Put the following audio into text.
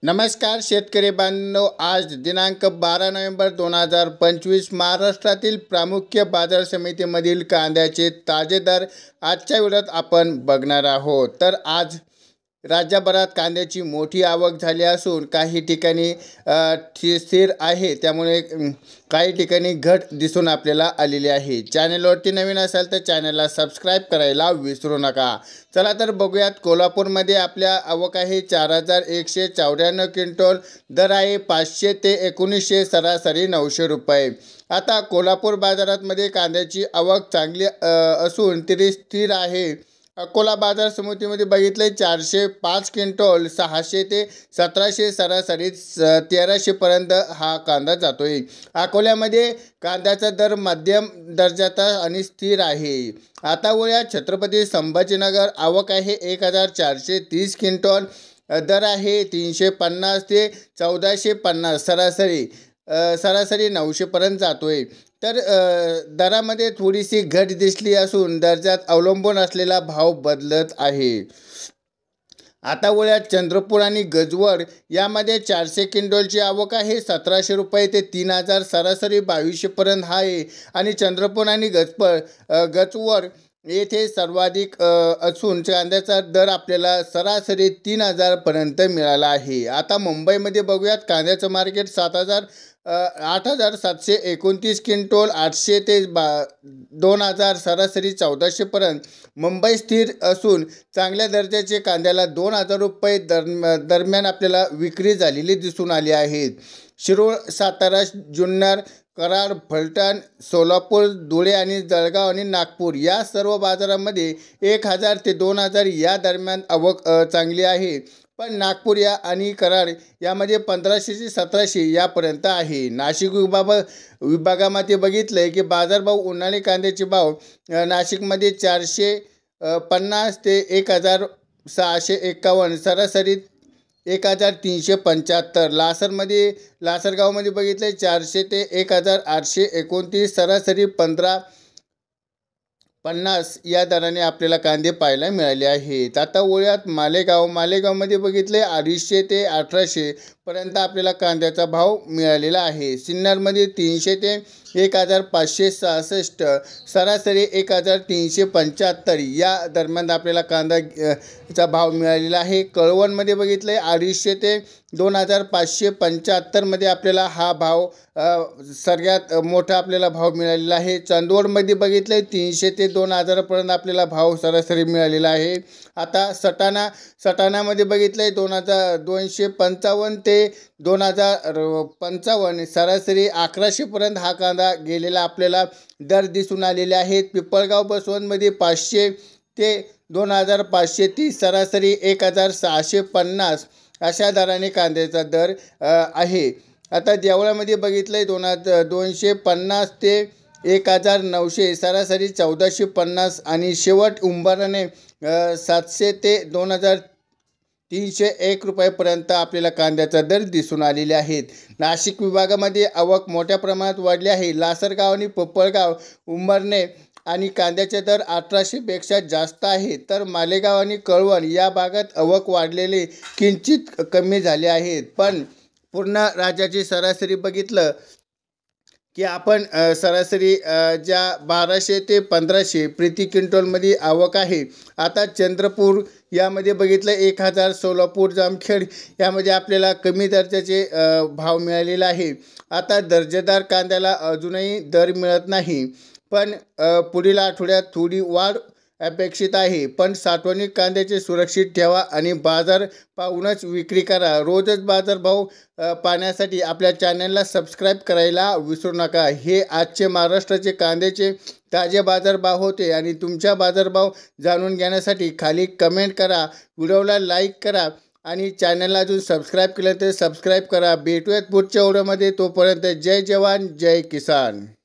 नमस्कार शेतकरी बांधव, आज दिनांक 12 नोव्हेंबर 2025 महाराष्ट्रातील प्रामुख्य बाजार समितीमधील कांद्याचे ताजे दर आजच्या व्हिडिओत आपण बघणार आहोत। तर आज राज्यभरात कांद्याची मोठी आवक झाली असून काही ठिकाणी स्थिर आहे, त्यामुळे काही ठिकाणी घट दिसून आपल्याला आलेली आहे। चॅनलवरती नवीन असाल तर चॅनलला सबस्क्राईब करायला विसरू नका। चला तर बघूयात, कोल्हापूरमध्ये आपल्या आवक आहे 4194 क्विंटल, दर आहे 500 ते 1900, सरासरी 900 रुपये। आता कोल्हापूर बाजारामध्ये कांद्याची आवक चांगली असून ती स्थिर आहे। अकोला बाजार समितीमध्ये बघितले 405 क्विंटल, 600 ते 1700, सरासरी 1300 पर्यंत हा कांदा जातोय। अकोल्यामध्ये कांद्याचा दर मध्यम दर्जाचा आणि स्थिर आहे। आता वळूया छत्रपती संभाजीनगर, आवक आहे 1430 क्विंटल, दर आहे 350 ते 1450, सरासरी 900 पर्यंत जातोय। तर दरामध्ये थोडीशी घट दिसली असून दर्जात अवलंबून असलेला भाव बदलत आहे। आता वळूया चंद्रपूर आणि गजवर, यामध्ये 400 क्विंटलची आवक आहे 1700 रुपये ते 3000, सरासरी 2200 पर्यंत आहे। आणि चंद्रपूर आणि गजवर येथे सर्वाधिक असून कांद्याचा दर आपल्याला सरासरी 3000 पर्यंत मिळाला आहे। आता मुंबईमध्ये बघूयात, कांद्याचं मार्केट 8729 क्विंटल, 800 ते 2000, सरासरी 1400 पर्यंत। मुंबई स्थिर असून चांगल्या दर्जाचे कांद्याला 2000 रुपये दरम्यान आपल्याला विक्री झालेली दिसून आली आहे। शिरोळ, सातारा, जुन्नर, कराड, फलटण, सोलापूर, धुळे आणि जळगाव आणि नागपूर या सर्व बाजारांमध्ये 1000 ते 2000 या दरम्यान आवक चांगली आहे। पण नागपूर आणि कराड यामध्ये 1500 ते 1700 यापर्यंत आहे। नाशिक विभागामध्ये बघितलं की बाजारभाव, उन्हाळी कांद्याचे भाव नाशिकमध्ये 450 ते 1651, सरासरी 1375। लासरगावमध्ये बघितले 400 ते 1829, सरासरी 1550 या दराने आपल्याला कांदे पाहायला मिळाले आहेत। आता वळूयात मालेगावमध्ये बघितले 250 ते 1800 पर्यंत आपल्याला कांद्याचा भाव मिळालेला आहे। सिन्नरमध्ये 300 ते 1566, सरासरी 1375 या दरम्यान आपल्याला कांद्याचा भाव मिळालेला आहे। कळवणमध्ये बघितले 250 ते 2575 मध्ये आपल्याला हा भाव सगळ्यात मोठा आपल्याला भाव मिळालेला आहे। चांदवडमध्ये बघितले 300 ते 2000 पर्यंत आपल्याला भाव सरासरी मिळालेला आहे। आता सटाणामध्ये बघितले 255 ते 2055, सरासरी 1100 पर्यंत हा कांदा गेलेला आपल्याला दर दिसून आलेले आहेत। पिंपळगाव बसवंतमध्ये 500 ते 2530, सरासरी 1650 अशा दराने कांद्याचा दर आहे। आता देवळामध्ये बघितलं 250 ते 1900, सरासरी 1450 आणि शेवट उंबराने 700 ते 2301 रुपयापर्यंत आपल्याला कांद्याचा दर दिसून आलेले आहेत। नाशिक विभागामध्ये आवक मोठ्या प्रमाणात वाढली आहे। लासरगाव आणि पिंपळगाव, उंबरणे आणि कांद्याचे दर 1800 पेक्षा जास्त आहे। तर मालेगाव आणि कळवण या भागात आवक वाढलेले किंचित कमी झाले आहेत। पण पूर्ण राज्याची सरासरी बघितलं की आपण सरासरी ज्या 1200 ते 1500 प्रति क्विंटलमध्ये आवक आहे। आता चंद्रपूर यामध्ये बघितलं 1000, सोलापूर, जामखेड यामध्ये आपल्याला कमी दर्जाचे भाव मिळालेला आहे। आता दर्जेदार कांद्याला अजूनही दर मिळत नाही, पण पुढील आठवड्यात थोडी वाढ अपेक्षित आहे। पण साठवणूक कांद्याचे सुरक्षित ठेवा आणि बाजार पाहूनच विक्री करा। रोजच बाजारभाव पाहण्यासाठी आपल्या चॅनलला सबस्क्राईब करायला विसरू नका। हे आजचे महाराष्ट्राचे कांद्याचे ताजे बाजारभाव होते आणि तुमच्या बाजारभाव जाणून घेण्यासाठी खाली कमेंट करा, व्हिडिओला लाईक करा आणि चॅनलला अजून सबस्क्राईब केलं तर सबस्क्राईब करा। भेटूयात पुढच्या व्हिडिओमध्ये, तोपर्यंत जय जवान जय किसान।